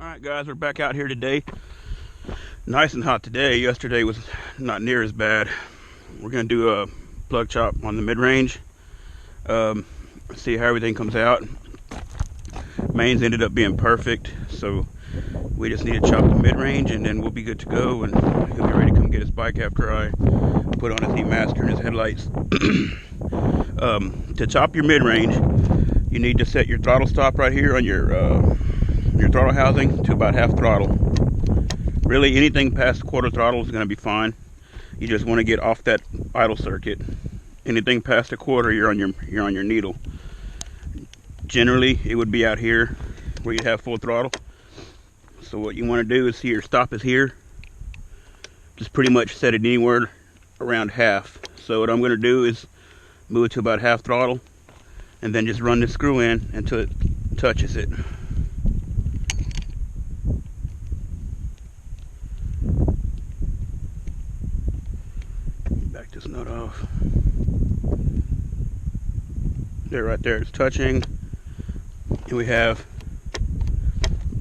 Alright guys, we're back out here today. Nice and hot today. Yesterday was not near as bad. We're going to do a plug chop on the mid-range. See how everything comes out. Mains ended up being perfect, so we just need to chop the mid-range and then we'll be good to go, and he'll be ready to come get his bike after I put on his heat master and his headlights. To chop your mid-range, you need to set your throttle stop right here on your throttle housing to about half throttle. Really, anything past quarter throttle is going to be fine. You just want to get off that idle circuit. Anything past a quarter, you're on your needle. Generally, it would be out here where you have full throttle. So what you want to do is see your stop is here. Just pretty much set it anywhere around half. So what I'm going to do is move it to about half throttle, and then just run the screw in until it touches it. Back this nut off. There, right there, it's touching, and we have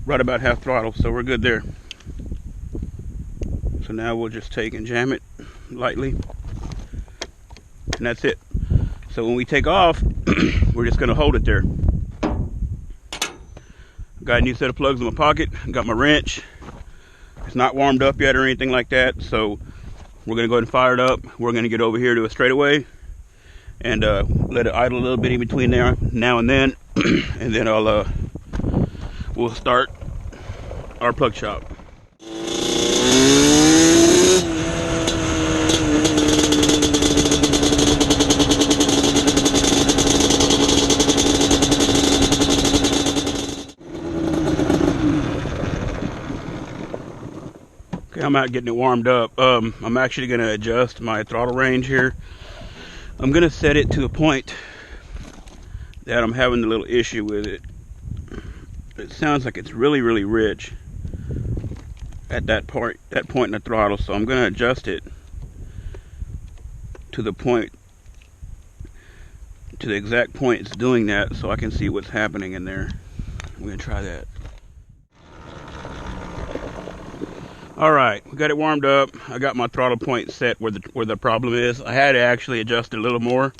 right about half throttle, so we're good there. So now we'll just take and jam it lightly, and that's it. So when we take off, we're just going to hold it there. Got a new set of plugs in my pocket. Got my wrench. It's not warmed up yet or anything like that, so we're going to go ahead and fire it up. We're going to get over here to a straightaway and let it idle a little bit in between there now and then, and then we'll start our plug chop. I'm out getting it warmed up. I'm actually going to adjust my throttle range here. I'm going to set it to a point that I'm having a little issue with it. It sounds like it's really rich at that point in the throttle, so I'm going to adjust it to the point, to the exact point it's doing that, so I can see what's happening in there. I'm going to try that. Alright, we got it warmed up. I got my throttle point set where the problem is. I had to actually adjust it a little more.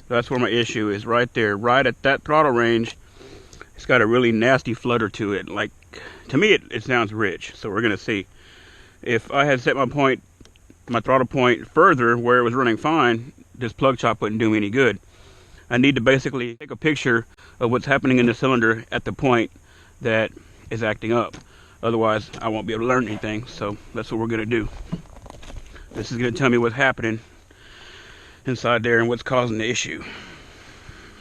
That's where my issue is, right there. Right at that throttle range, it's got a really nasty flutter to it. Like, to me, it sounds rich, so we're going to see. If I had set my throttle point further where it was running fine, this plug chop wouldn't do me any good. I need to basically take a picture of what's happening in the cylinder at the point that is acting up. Otherwise, I won't be able to learn anything, so that's what we're going to do. This is going to tell me what's happening inside there and what's causing the issue.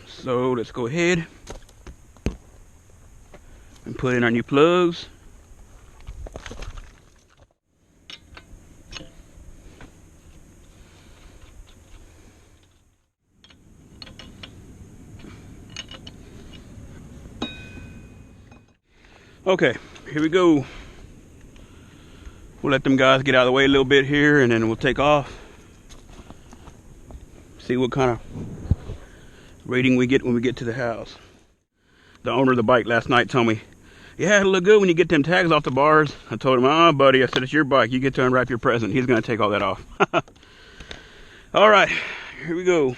So let's go ahead and put in our new plugs. Okay, here we go. We'll let them guys get out of the way a little bit here, and then we'll take off. See what kind of rating we get when we get to the house. The owner of the bike last night told me, yeah, it'll look good when you get them tags off the bars. I told him, buddy, I said, it's your bike. You get to unwrap your present. He's going to take all that off. All right, here we go.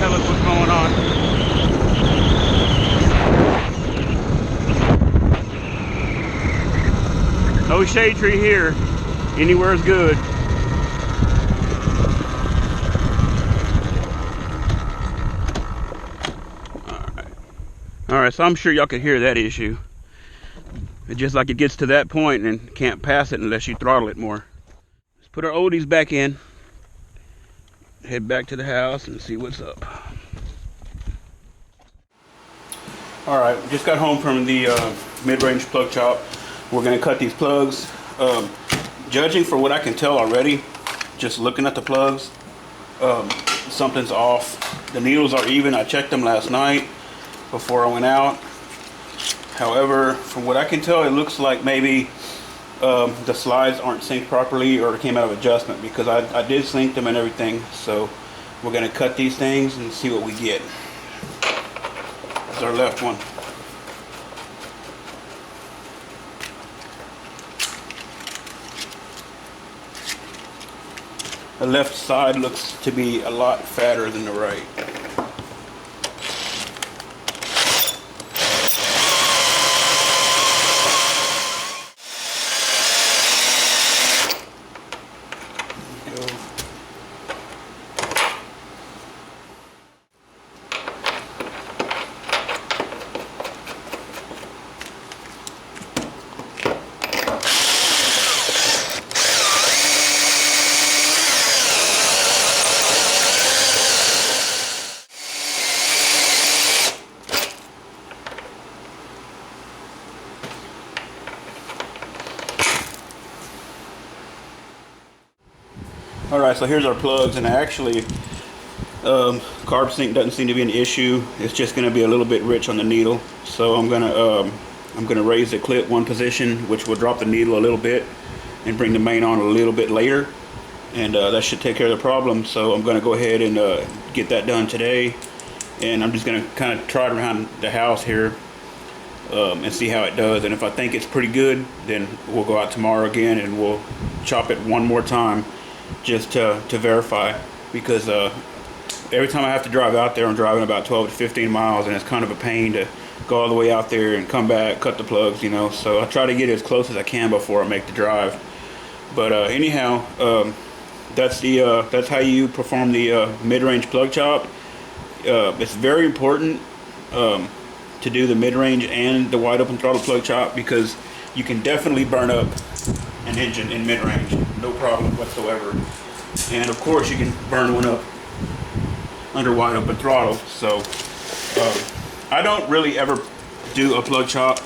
tell us what's going on. No shade tree here. Anywhere is good. Alright, so I'm sure y'all can hear that issue. It's just like it gets to that point and can't pass it unless you throttle it more. Let's put our oldies back in. Head back to the house and see what's up. Alright, just got home from the mid-range plug chop. We're going to cut these plugs. Judging for what I can tell already, just looking at the plugs, something's off. The needles are even. I checked them last night before I went out. However, from what I can tell, it looks like maybe the slides aren't synced properly or came out of adjustment, because I did sync them and everything. So we're going to cut these things and see what we get. That's our left one. The left side looks to be a lot fatter than the right. Alright, so here's our plugs, and actually carb sync doesn't seem to be an issue. It's just going to be a little bit rich on the needle. So I'm gonna raise the clip one position, which will drop the needle a little bit and bring the main on a little bit later, and that should take care of the problem. So I'm going to go ahead and get that done today, and I'm just going to kind of try it around the house here and see how it does. And if I think it's pretty good, then we'll go out tomorrow again and we'll chop it one more time, just to verify, because every time I have to drive out there, I'm driving about 12 to 15 miles, and it's kind of a pain to go all the way out there and come back, cut the plugs, you know. So I try to get as close as I can before I make the drive. But anyhow, that's how you perform the mid-range plug chop. It's very important to do the mid-range and the wide open throttle plug chop, because you can definitely burn up an engine in mid-range, no problem whatsoever. And of course you can burn one up under wide open throttle. So I don't really ever do a plug chop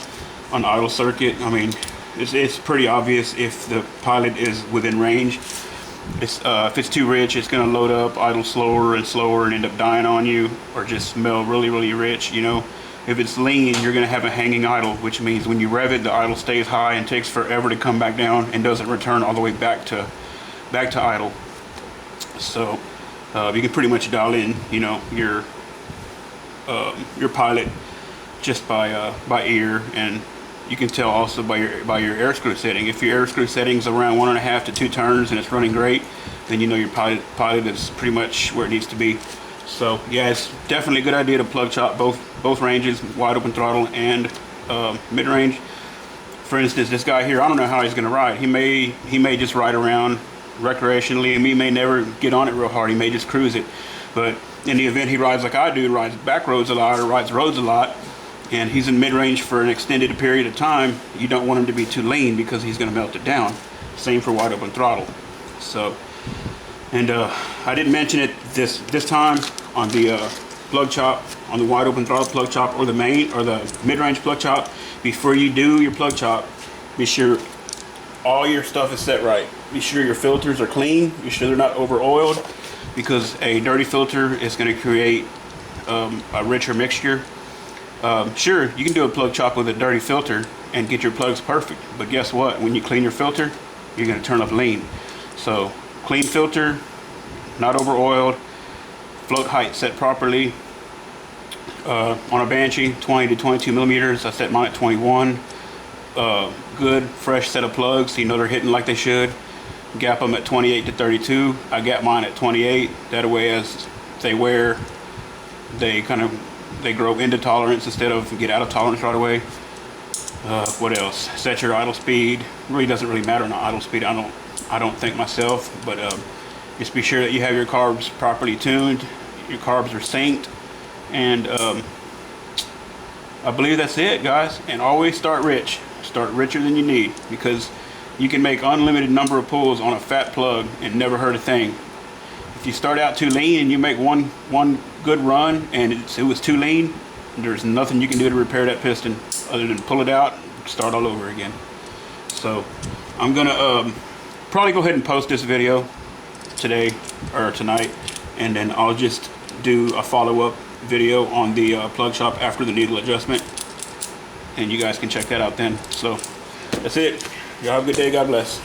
on idle circuit. I mean, it's pretty obvious if the pilot is within range. If it's too rich, it's going to load up, idle slower and slower, and end up dying on you, or just smell really, really rich, you know. If it's lean, you're going to have a hanging idle, which means when you rev it, the idle stays high and takes forever to come back down and doesn't return all the way back to idle. So you can pretty much dial in, you know, your pilot just by ear, and you can tell also by your air screw setting. If your air screw setting's around 1.5 to 2 turns and it's running great, then you know your pilot is pretty much where it needs to be. So yeah, it's definitely a good idea to plug chop both ranges, wide open throttle and mid-range. For instance, this guy here, I don't know how he's going to ride. He may just ride around recreationally, and he may never get on it real hard. He may just cruise it. But in the event he rides like I do, rides back roads a lot or rides roads a lot, and he's in mid-range for an extended period of time, you don't want him to be too lean, because he's going to melt it down. Same for wide open throttle. So, and I didn't mention it this time on the plug chop, on the wide open throttle plug chop, or the main or the mid-range plug chop. Before you do your plug chop, be sure all your stuff is set right. Be sure your filters are clean. Be sure they're not over oiled, because a dirty filter is going to create a richer mixture. Sure, you can do a plug chop with a dirty filter and get your plugs perfect, but guess what? When you clean your filter, you're going to turn up lean. So clean filter, not over oiled, float height set properly. On a Banshee, 20 to 22 millimeters. I set mine at 21. Good fresh set of plugs, you know they're hitting like they should. Gap them at 28 to 32. I got mine at 28. That way, as they wear, they grow into tolerance instead of get out of tolerance right away. What else? Set your idle speed. Really doesn't really matter on idle speed. I don't think myself, but just be sure that you have your carbs properly tuned. Your carbs are synced, and I believe that's it, guys. And always start rich. Start richer than you need, because you can make unlimited number of pulls on a fat plug and never hurt a thing. If you start out too lean and you make one good run and it was too lean, there's nothing you can do to repair that piston other than pull it out and start all over again. So I'm gonna probably go ahead and post this video today or tonight, and then I'll just do a follow-up video on the plug shop after the needle adjustment, and you guys can check that out then. So that's it. Y'all have a good day. God bless.